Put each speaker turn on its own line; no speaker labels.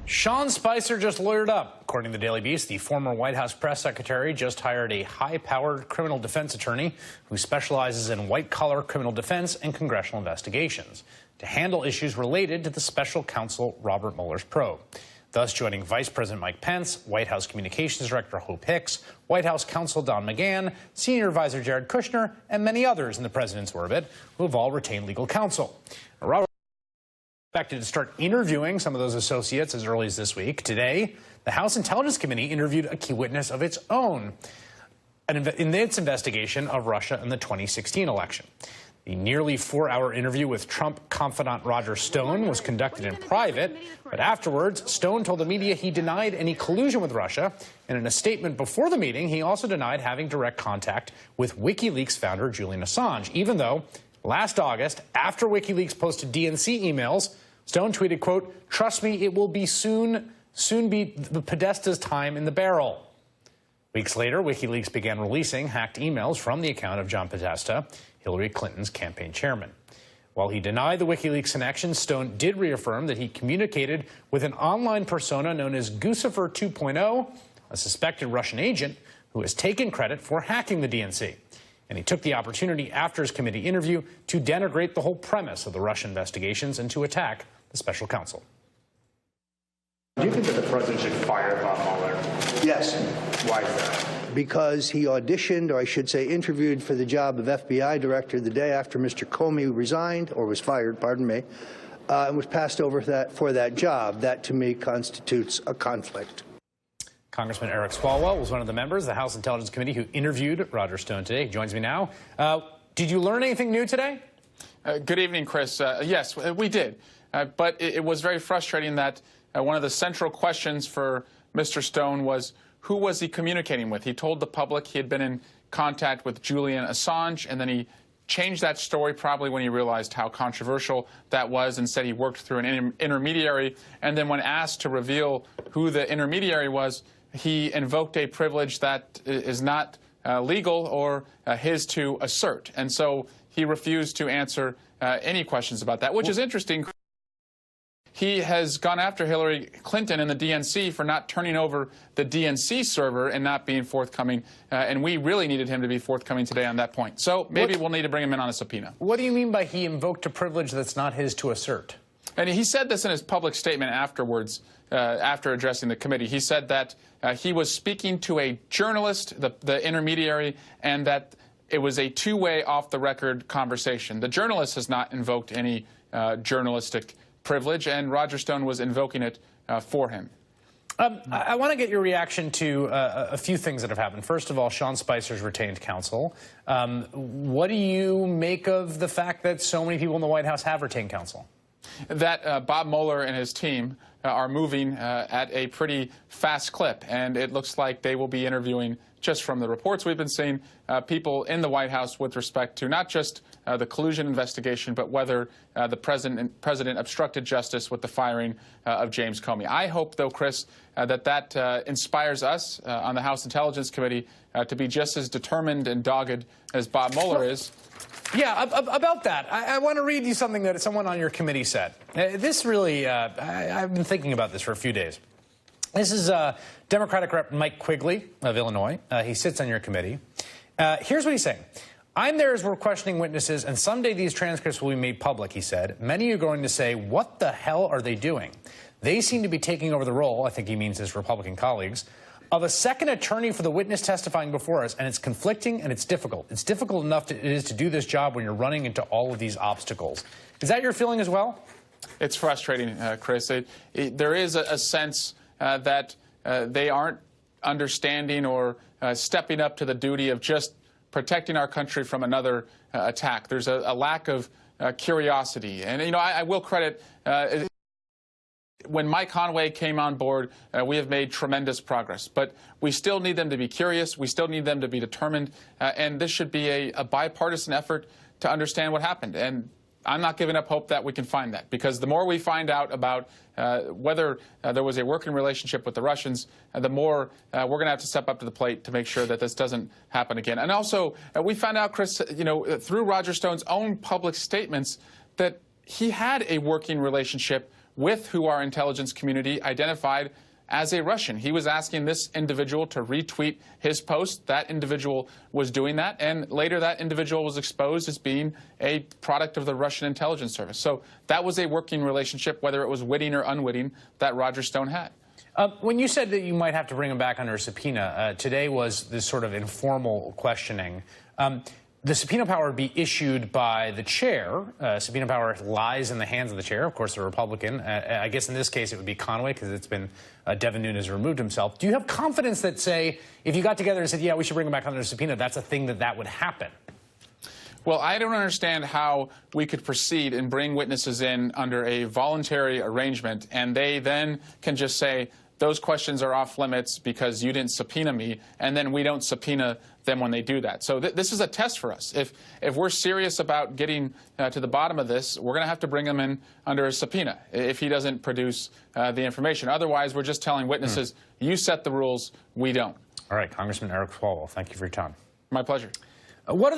Sean Spicer just lawyered up. According to the Daily Beast, the former White House press secretary just hired a high-powered criminal defense attorney who specializes in white-collar criminal defense and congressional investigations to handle issues related to the special counsel Robert Mueller's probe, thus joining Vice President Mike Pence, White House Communications Director Hope Hicks, White House counsel Don McGahn, Senior Advisor Jared Kushner, and many others in the president's orbit who have all retained legal counsel. Robert expected to start interviewing some of those associates as early as this week. Today, the House Intelligence Committee interviewed a key witness of its own in its investigation of Russia in the 2016 election. The nearly 4-hour interview with Trump confidant Roger Stone was conducted in private, but afterwards, Stone told the media he denied any collusion with Russia, and in a statement before the meeting, he also denied having direct contact with WikiLeaks founder Julian Assange, even though last August, after WikiLeaks posted DNC emails, Stone tweeted, quote, "Trust me, it will be soon be the Podesta's time in the barrel." Weeks later, WikiLeaks began releasing hacked emails from the account of John Podesta, Hillary Clinton's campaign chairman. While he denied the WikiLeaks connection, Stone did reaffirm that he communicated with an online persona known as Guccifer 2.0, a suspected Russian agent who has taken credit for hacking the DNC. And he took the opportunity after his committee interview to denigrate the whole premise of the Russian investigations and to attack the special counsel.
Do you think that the president should fire Bob Mueller?
Yes.
Why is that?
Because he auditioned, or I should say interviewed, for the job of FBI director the day after Mr. Comey resigned, or was fired, pardon me, and was passed over for that job. That, to me, constitutes a conflict.
Congressman Eric Swalwell was one of the members of the House Intelligence Committee who interviewed Roger Stone today. He joins me now. Did you learn anything new today?
Good evening, Chris. Yes, we did. But it was very frustrating that one of the central questions for Mr. Stone was, who was he communicating with? He told the public he had been in contact with Julian Assange, and then he changed that story probably when he realized how controversial that was and said he worked through an intermediary. And then when asked to reveal who the intermediary was, he invoked a privilege that is not legal or his to assert. And so he refused to answer any questions about that, which is interesting. He has gone after Hillary Clinton and the DNC for not turning over the DNC server and not being forthcoming, and we really needed him to be forthcoming today on that point. So maybe we'll need to bring him in on a subpoena.
What do you mean by he invoked a privilege that's not his to assert?
And he said this in his public statement afterwards, after addressing the committee. He said that he was speaking to a journalist, the intermediary, and that it was a two-way, off-the-record conversation. The journalist has not invoked any journalistic privilege, and Roger Stone was invoking it for him.
I want to get your reaction to a few things that have happened. First of all, Sean Spicer's retained counsel. What do you make of the fact that so many people in the White House have retained counsel?
That Bob Mueller and his team are moving at a pretty fast clip, and it looks like they will be interviewing, just from the reports we've been seeing, people in the White House with respect to not just the collusion investigation, but whether the president obstructed justice with the firing of James Comey. I hope, though, Chris, that inspires us on the House Intelligence Committee to be just as determined and dogged as Bob Mueller is.
Yeah, about that, I want to read you something that someone on your committee said. This really, I've been thinking about this for a few days. This is Democratic Rep. Mike Quigley of Illinois. He sits on your committee. Here's what he's saying. "I'm there as we're questioning witnesses, and someday these transcripts will be made public," he said. "Many are going to say, what the hell are they doing? They seem to be taking over the role," I think he means his Republican colleagues, "of a second attorney for the witness testifying before us, and it's conflicting and it's difficult. It's difficult enough it is to do this job when you're running into all of these obstacles." Is that your feeling as well?
It's frustrating, Chris. There is a sense that they aren't understanding or stepping up to the duty of just protecting our country from another attack. There's a lack of curiosity. And, you know, I will credit when Mike Conway came on board, we have made tremendous progress. But we still need them to be curious. We still need them to be determined. And this should be a bipartisan effort to understand what happened. And I'm not giving up hope that we can find that, because the more we find out about whether there was a working relationship with the Russians, the more we're going to have to step up to the plate to make sure that this doesn't happen again. And also, we found out, Chris, you know, through Roger Stone's own public statements, that he had a working relationship with who our intelligence community identified as a Russian. He was asking this individual to retweet his post. That individual was doing that, and later that individual was exposed as being a product of the Russian intelligence service. So that was a working relationship, whether it was witting or unwitting, that Roger Stone had.
When you said that you might have to bring him back under a subpoena, today was this sort of informal questioning. The subpoena power would be issued by the chair. Subpoena power lies in the hands of the chair, of course, the Republican. I guess in this case it would be Conway, because it's been Devin Nunes removed himself. Do you have confidence that, say, if you got together and said, yeah, we should bring him back under a subpoena, that's a thing that would happen?
Well, I don't understand how we could proceed and bring witnesses in under a voluntary arrangement, and they then can just say, those questions are off limits because you didn't subpoena me, and then we don't subpoena them when they do that. So this is a test for us. If we're serious about getting to the bottom of this, we're going to have to bring him in under a subpoena if he doesn't produce the information. Otherwise, we're just telling witnesses, you set the rules, we don't.
All right, Congressman Eric Swalwell, thank you for your time.
My pleasure.
What